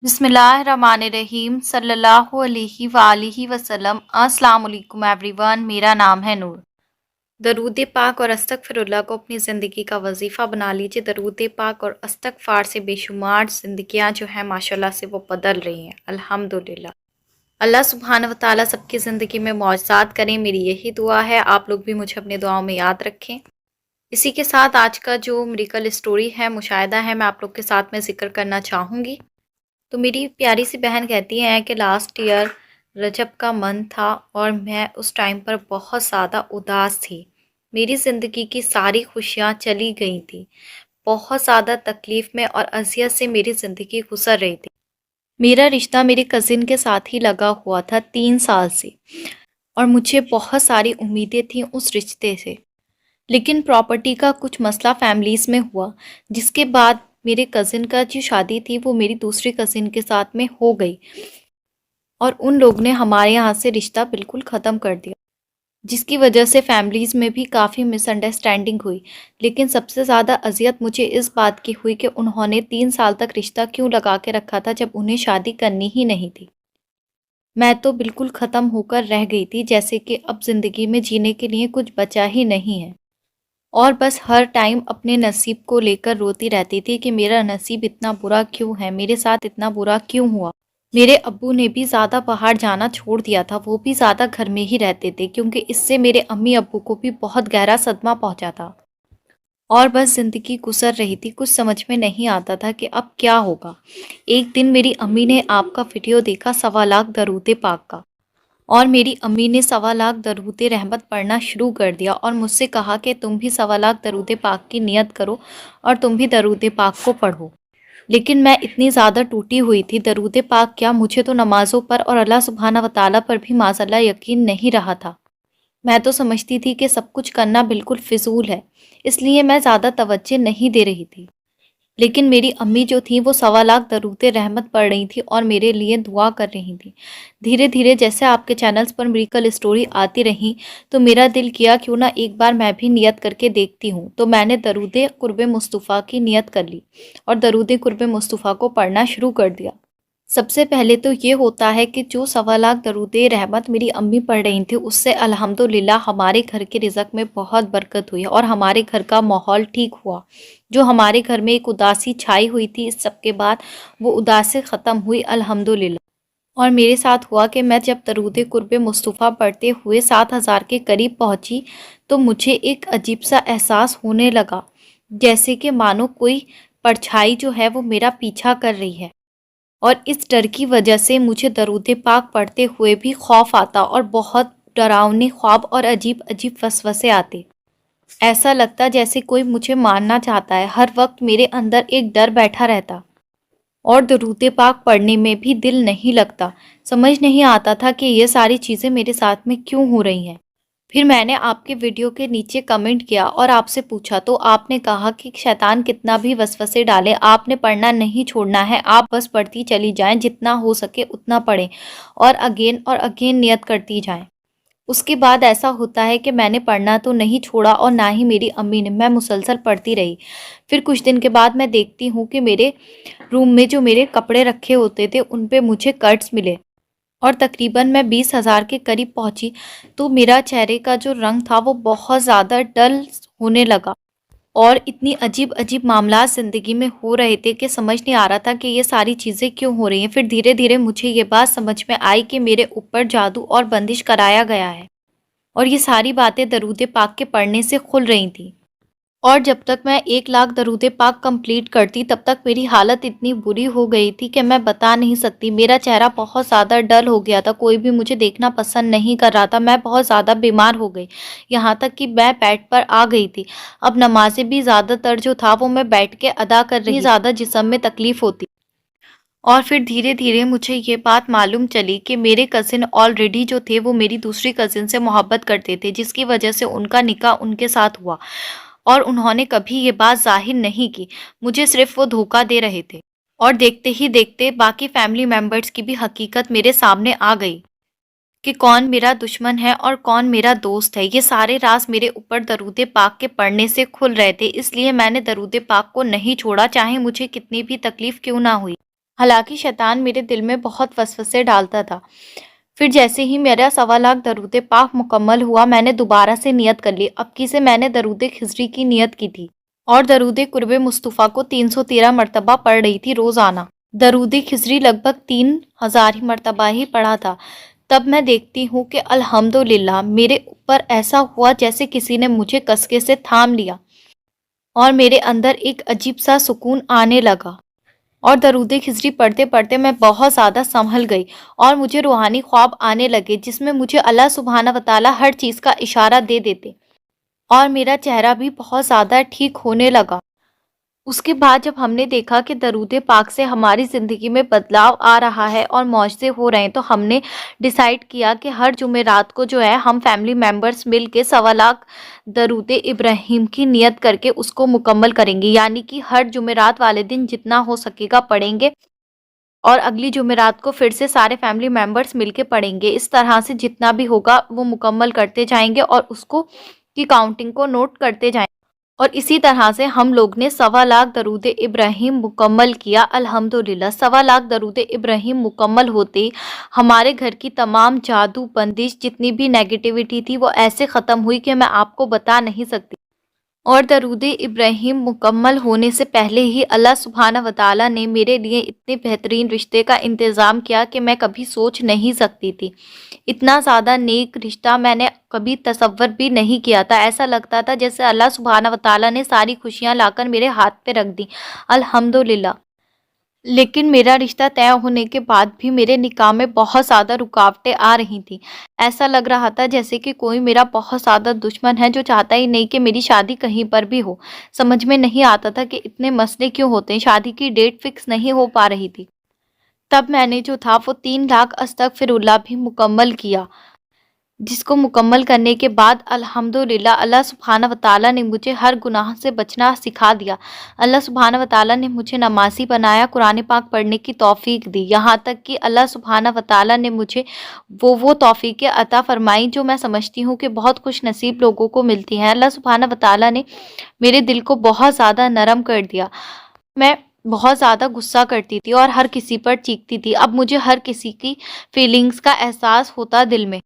بسم اللہ الرحمن الرحیم صلی اللہ علیہ وآلہ وسلم۔ السلام علیکم ایوری ون، میرا نام ہے نور۔ درود پاک اور استغفر اللہ کو اپنی زندگی کا وظیفہ بنا لیجیے۔ درود پاک اور استغفار سے بے شمار زندگیاں جو ہیں ماشاءاللہ سے وہ بدل رہی ہیں الحمدللہ۔ اللہ سبحانہ و تعالیٰ سب کی زندگی میں معجزات کریں، میری یہی دعا ہے۔ آپ لوگ بھی مجھے اپنے دعاؤں میں یاد رکھیں۔ اسی کے ساتھ آج کا جو میریکل اسٹوری ہے، مشاہدہ ہے، میں آپ لوگ کے ساتھ میں ذکر کرنا چاہوں گی۔ تو میری پیاری سی بہن کہتی ہیں کہ لاسٹ ایئر رجب کا منتھ تھا اور میں اس ٹائم پر بہت زیادہ اداس تھی۔ میری زندگی کی ساری خوشیاں چلی گئی تھیں۔ بہت زیادہ تکلیف میں اور اذیت سے میری زندگی گزر رہی تھی۔ میرا رشتہ میرے کزن کے ساتھ ہی لگا ہوا تھا 3 سال سے، اور مجھے بہت ساری امیدیں تھیں اس رشتے سے، لیکن پراپرٹی کا کچھ مسئلہ فیملیز میں ہوا، جس کے بعد میرے کزن کا جو شادی تھی وہ میری دوسری کزن کے ساتھ میں ہو گئی، اور ان لوگ نے ہمارے یہاں سے رشتہ بالکل ختم کر دیا، جس کی وجہ سے فیملیز میں بھی کافی مس انڈرسٹینڈنگ ہوئی۔ لیکن سب سے زیادہ اذیت مجھے اس بات کی ہوئی کہ انہوں نے 3 سال تک رشتہ کیوں لگا کے رکھا تھا جب انہیں شادی کرنی ہی نہیں تھی۔ میں تو بالکل ختم ہو کر رہ گئی تھی، جیسے کہ اب زندگی میں جینے کے لیے کچھ بچا ہی نہیں ہے، اور بس ہر ٹائم اپنے نصیب کو لے کر روتی رہتی تھی کہ میرا نصیب اتنا برا کیوں ہے، میرے ساتھ اتنا برا کیوں ہوا۔ میرے ابو نے بھی زیادہ باہر جانا چھوڑ دیا تھا، وہ بھی زیادہ گھر میں ہی رہتے تھے، کیونکہ اس سے میرے امی ابو کو بھی بہت گہرا صدمہ پہنچا تھا، اور بس زندگی گزر رہی تھی۔ کچھ سمجھ میں نہیں آتا تھا کہ اب کیا ہوگا۔ ایک دن میری امی نے آپ کا ویڈیو دیکھا 1.25 لاکھ درود پاک کا، اور میری امی نے 1.25 لاکھ درود رحمت پڑھنا شروع کر دیا، اور مجھ سے کہا کہ تم بھی 1.25 لاکھ درود پاک کی نیت کرو اور تم بھی درود پاک کو پڑھو۔ لیکن میں اتنی زیادہ ٹوٹی ہوئی تھی، درود پاک کیا، مجھے تو نمازوں پر اور اللہ سبحانہ و تعالیٰ پر بھی معاذاللہ یقین نہیں رہا تھا۔ میں تو سمجھتی تھی کہ سب کچھ کرنا بالکل فضول ہے، اس لیے میں زیادہ توجہ نہیں دے رہی تھی۔ لیکن میری امی جو تھیں وہ 1.25 لاکھ درود رحمت پڑھ رہی تھی اور میرے لیے دعا کر رہی تھیں۔ دھیرے دھیرے جیسے آپ کے چینلز پر میریکل اسٹوری آتی رہیں تو میرا دل کیا کیوں نہ ایک بار میں بھی نیت کر کے دیکھتی ہوں، تو میں نے درود قرب مصطفیٰ کی نیت کر لی اور درود قرب مصطفیٰ کو پڑھنا شروع کر دیا۔ سب سے پہلے تو یہ ہوتا ہے کہ جو 1.25 لاکھ درود رحمت میری امی پڑھ رہی تھی، اس سے الحمدللہ ہمارے گھر کے رزق میں بہت برکت ہوئی اور ہمارے گھر کا ماحول ٹھیک ہوا۔ جو ہمارے گھر میں ایک اداسی چھائی ہوئی تھی، اس سب کے بعد وہ اداسی ختم ہوئی الحمدللہ۔ اور میرے ساتھ ہوا کہ میں جب درود قرب مصطفیٰ پڑھتے ہوئے 7,000 کے قریب پہنچی تو مجھے ایک عجیب سا احساس ہونے لگا، جیسے کہ مانو کوئی پرچھائی جو ہے وہ میرا پیچھا کر رہی ہے، اور اس ڈر کی وجہ سے مجھے درود پاک پڑھتے ہوئے بھی خوف آتا اور بہت ڈراؤنے خواب اور عجیب عجیب وسوسے آتے۔ ایسا لگتا جیسے کوئی مجھے مارنا چاہتا ہے، ہر وقت میرے اندر ایک ڈر بیٹھا رہتا، اور درود پاک پڑھنے میں بھی دل نہیں لگتا۔ سمجھ نہیں آتا تھا کہ یہ ساری چیزیں میرے ساتھ میں کیوں ہو رہی ہیں۔ پھر میں نے آپ کے ویڈیو کے نیچے کمنٹ کیا اور آپ سے پوچھا، تو آپ نے کہا کہ شیطان کتنا بھی وسوسے ڈالے، آپ نے پڑھنا نہیں چھوڑنا ہے، آپ بس پڑھتی چلی جائیں، جتنا ہو سکے اتنا پڑھیں اور اگین نیت کرتی جائیں۔ اس کے بعد ایسا ہوتا ہے کہ میں نے پڑھنا تو نہیں چھوڑا اور نہ ہی میری امی نے، میں مسلسل پڑھتی رہی۔ پھر کچھ دن کے بعد میں دیکھتی ہوں کہ میرے روم میں جو میرے کپڑے رکھے ہوتے تھے ان پہ مجھے کٹس ملے، اور تقریباً میں 20,000 کے قریب پہنچی تو میرا چہرے کا جو رنگ تھا وہ بہت زیادہ ڈل ہونے لگا، اور اتنی عجیب عجیب معاملات زندگی میں ہو رہے تھے کہ سمجھ نہیں آ رہا تھا کہ یہ ساری چیزیں کیوں ہو رہی ہیں۔ پھر دھیرے دھیرے مجھے یہ بات سمجھ میں آئی کہ میرے اوپر جادو اور بندش کرایا گیا ہے، اور یہ ساری باتیں درود پاک کے پڑھنے سے کھل رہی تھیں۔ اور جب تک میں 1 لاکھ درود پاک کمپلیٹ کرتی تب تک میری حالت اتنی بری ہو گئی تھی کہ میں بتا نہیں سکتی۔ میرا چہرہ بہت زیادہ ڈل ہو گیا تھا، کوئی بھی مجھے دیکھنا پسند نہیں کر رہا تھا، میں بہت زیادہ بیمار ہو گئی، یہاں تک کہ میں بیڈ پر آ گئی تھی۔ اب نمازیں بھی زیادہ تر جو تھا وہ میں بیٹھ کے ادا کر رہی، زیادہ جسم میں تکلیف ہوتی۔ اور پھر دھیرے دھیرے مجھے یہ بات معلوم چلی کہ میرے کزن آلریڈی جو تھے وہ میری دوسری کزن سے محبت کرتے تھے، جس کی وجہ سے ان کا نکاح ان کے ساتھ ہوا، اور انہوں نے کبھی یہ بات ظاہر نہیں کی، مجھے صرف وہ دھوکہ دے رہے تھے۔ اور دیکھتے ہی دیکھتے باقی فیملی ممبرز کی بھی حقیقت میرے سامنے آ گئی کہ کون میرا دشمن ہے اور کون میرا دوست ہے۔ یہ سارے راز میرے اوپر درود پاک کے پڑھنے سے کھل رہے تھے، اس لیے میں نے درود پاک کو نہیں چھوڑا، چاہے مجھے کتنی بھی تکلیف کیوں نہ ہوئی۔ हालांकि शैतान मेरे दिल में बहुत वसवसे डालता था। फिर जैसे ही मेरा 1.25 लाख दरूद पाक मुकम्मल हुआ, मैंने दोबारा से नियत कर ली। अब की से मैंने दरूद खिजरी की नियत की थी और दरूद कुर्ब मुस्तफ़ा को 313 मरतबा पढ़ रही थी रोज़ाना। दरूद खिजरी लगभग 3000 ही मरतबा ही पढ़ा था। तब मैं देखती हूँ कि अल्हम्दुलिल्लाह मेरे ऊपर ऐसा हुआ जैसे किसी ने मुझे कसके से थाम लिया और मेरे अंदर एक अजीब सा सुकून आने लगा। और दरूद खिजरी पढ़ते पढ़ते मैं बहुत ज़्यादा संभल गई और मुझे रूहानी ख्वाब आने लगे जिसमें मुझे अल्लाह सुब्हाना व तआला हर चीज़ का इशारा दे देते और मेरा चेहरा भी बहुत ज़्यादा ठीक होने लगा। उसके बाद जब हमने देखा कि दरूद पाक से हमारी ज़िंदगी में बदलाव आ रहा है और मौजज़े हो रहे हैं, तो हमने डिसाइड किया कि हर जुमेरात को जो है हम फैमिली मेंबर्स मिल के 1.25 लाख दरूद इब्राहिम की नियत करके उसको मुकम्मल करेंगे। यानी कि हर जुमेरात वाले दिन जितना हो सकेगा पढ़ेंगे और अगली जुमेरात को फिर से सारे फैमिली मेंबर्स मिलके पढ़ेंगे। इस तरह से जितना भी होगा वो मुकम्मल करते जाएंगे और उसको की काउंटिंग को नोट करते जाएंगे। और इसी तरह से हम लोग ने 1.25 लाख दरूद इब्राहिम मुकम्मल किया। अल्हम्दुलिल्लाह 1.25 लाख दरूद इब्राहिम मुकम्मल होते ही हमारे घर की तमाम जादू बंदिश जितनी भी नेगेटिविटी थी वो ऐसे ख़त्म हुई कि मैं आपको बता नहीं सकती। और दरूद इब्राहिम मुकम्मल होने से पहले ही अल्लाह सुब्हाना व तआला ने मेरे लिए इतने बेहतरीन रिश्ते का इंतज़ाम किया कि मैं कभी सोच नहीं सकती थी। इतना ज़्यादा नेक रिश्ता मैंने कभी तसव्वुर भी नहीं किया था। ऐसा लगता था जैसे अल्लाह सुब्हाना व तआला ने सारी खुशियाँ लाकर मेरे हाथ पे रख दी। अल्हम्दुलिल्लाह। लेकिन मेरा रिश्ता तय होने के बाद भी मेरे निकाह में बहुत ज़्यादा रुकावटें आ रही थीं। ऐसा लग रहा था जैसे कि कोई मेरा बहुत ज़्यादा दुश्मन है जो चाहता ही नहीं कि मेरी शादी कहीं पर भी हो। समझ में नहीं आता था कि इतने मसले क्यों होते हैं, शादी की डेट फिक्स नहीं हो पा रही थी। तब मैंने जो था वो 3 लाख अस्तगफिरुल्लाह भी मुकम्मल किया, जिसको मुकम्मल करने के बाद अल्हम्दुलिल्लाह अल्लाह सुब्हाना व तआला ने मुझे हर गुनाह से बचना सिखा दिया। अल्लाह सुब्हाना व तआला ने मुझे नमाज़ी बनाया, कुरान पाक पढ़ने की तौफ़ीक दी। यहाँ तक कि अल्लाह सुब्हाना व तआला ने मुझे वो तौफ़ीक़ें अता फ़रमाई जो मैं समझती हूँ कि बहुत खुशनसीब लोगों को मिलती हैं। अल्लाह सुब्हाना व तआला ने मेरे दिल को बहुत ज़्यादा नरम कर दिया। मैं बहुत ज़्यादा गुस्सा करती थी और हर किसी पर चीखती थी। अब मुझे हर किसी की फीलिंग्स का एहसास होता दिल में।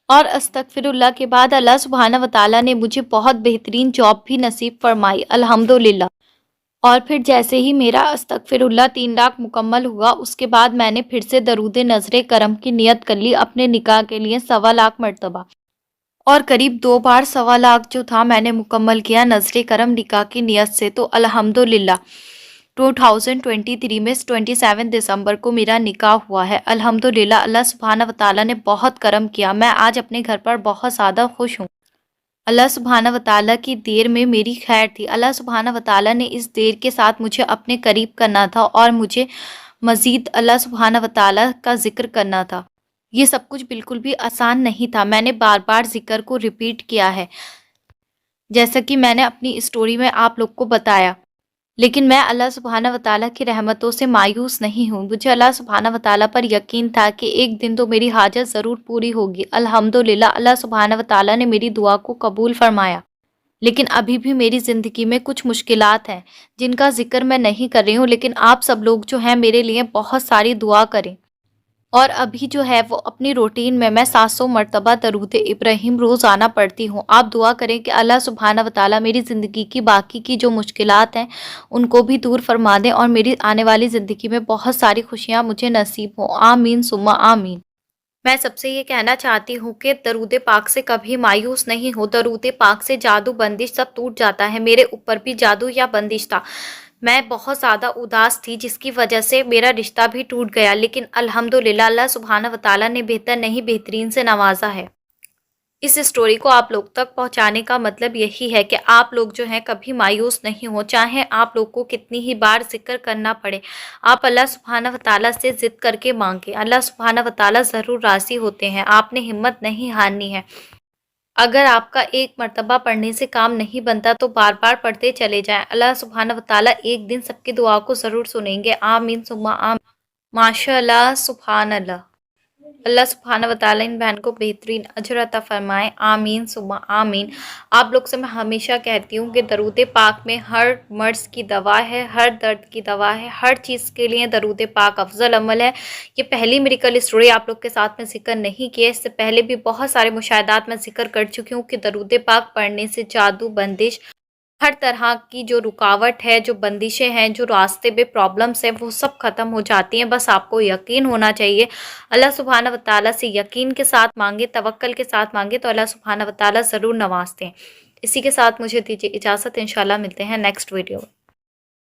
और अस्तगफिरुल्लाह के बाद अल्लाह सुब्हाना व तआला ने मुझे बहुत बेहतरीन जॉब भी नसीब फरमाई अल्हम्दुलिल्लाह। और फिर जैसे ही मेरा अस्तगफिरुल्लाह 3 लाख मुकम्मल हुआ, उसके बाद मैंने फिर से दरूद नज़रे करम की नियत कर ली अपने निकाह के लिए 1.25 लाख मरतबा। और करीब 2 बार 1.25 लाख जो था मैंने मुकम्मल किया नज़रे करम निकाह की नियत से। तो अल्हम्दुलिल्लाह 2023 में 27 दिसंबर को मेरा निकाह हुआ है। अल्हम्दुलिल्लाह अल्लाह सुब्हाना व तआला ने बहुत करम किया। मैं आज अपने घर पर बहुत ज़्यादा खुश हूँ। अल्लाह सुब्हाना व तआला की देर में मेरी खैर थी। अल्लाह सुब्हाना व तआला ने इस देर के साथ मुझे अपने करीब करना था और मुझे मज़ीद अल्लाह सुब्हाना व तआला का ज़िक्र करना था। ये सब कुछ बिल्कुल भी आसान नहीं था। मैंने बार-बार ज़िक्र को रिपीट किया है, जैसा कि मैंने अपनी स्टोरी में आप लोग को बताया। लेकिन मैं अल्लाह सुब्हाना व तआला की रहमतों से मायूस नहीं हूँ। मुझे अल्लाह सुब्हाना व तआला पर यकीन था कि एक दिन तो मेरी हाजत ज़रूर पूरी होगी। अल्हम्दुलिल्लाह अल्लाह सुब्हाना व तआला ने मेरी दुआ को कबूल फरमाया। लेकिन अभी भी मेरी ज़िंदगी में कुछ मुश्किलात हैं, जिनका ज़िक्र मैं नहीं कर रही हूँ, लेकिन आप सब लोग जो हैं मेरे लिए बहुत सारी दुआ करें। और अभी जो है वो अपनी रूटीन में मैं 700 मरतबा दरूद इब्राहिम रोज़ाना पढ़ती हूँ। आप दुआ करें कि अल्लाह सुब्हाना व तआला मेरी ज़िंदगी की बाकी की जो मुश्किलात हैं उनको भी दूर फरमा दें और मेरी आने वाली ज़िंदगी में बहुत सारी खुशियाँ मुझे नसीब हों। आमीन सुम्मा आमीन। मैं सबसे ये कहना चाहती हूँ कि दरूद पाक से कभी मायूस नहीं हो। दरूद पाक से जादू बंदिश सब टूट जाता है। मेरे ऊपर भी जादू या बंदिश था। मैं बहुत ज़्यादा उदास थी जिसकी वजह से मेरा रिश्ता भी टूट गया, लेकिन अल्हम्दुलिल्लाह अल्लाह सुब्हाना व तआला ने बेहतर नहीं बेहतरीन से नवाजा है। इस स्टोरी को आप लोग तक पहुंचाने का मतलब यही है कि आप लोग जो हैं कभी मायूस नहीं हो, चाहे आप लोग को कितनी ही बार ज़िक्र करना पड़े। आप अल्लाह सुब्हाना व तआला से ज़िद करके मांगे, अल्लाह सुब्हाना व तआला ज़रूर राज़ी होते हैं। आपने हिम्मत नहीं हारनी है। अगर आपका एक मर्तबा पढ़ने से काम नहीं बनता तो बार-बार पढ़ते चले जाएँ। अल्लाह सुब्हाना व तआला एक दिन सबकी दुआ को ज़रूर सुनेंगे। आमीन सुम्मा आमीन। माशाअल्लाह, सुभान अल्लाह। अल्लाह सुब्हाना व तआला इन बहन को बेहतरीन अजर अता फरमाए, आमीन सुम्मा आमीन। आप लोग से मैं हमेशा कहती हूँ कि दरूद पाक में हर मर्ज़ की दवा है, हर दर्द की दवा है, हर चीज़ के लिए दरूद पाक अफ़ज़ल अमल है। ये पहली मेडिकल स्टोरी आप लोग के साथ में ज़िक्र नहीं किया, इससे पहले भी बहुत सारे मुशाहिदात मैं ज़िक्र कर चुकी हूँ कि दरूद पाक पढ़ने से जादू, बंदिश, हर तरह की जो रुकावट है, जो बंदिशें हैं, जो रास्ते में प्रॉब्लम्स हैं, वो सब ख़त्म हो जाती हैं। बस आपको यकीन होना चाहिए। अल्लाह सुब्हाना व तआला से यकीन के साथ मांगे, तवक्ल के साथ मांगे तो अल्लाह सुब्हाना व तआला ज़रूर नवाजते हैं। इसी के साथ मुझे दीजिए इजाज़त, इंशाल्लाह मिलते हैं नेक्स्ट वीडियो में।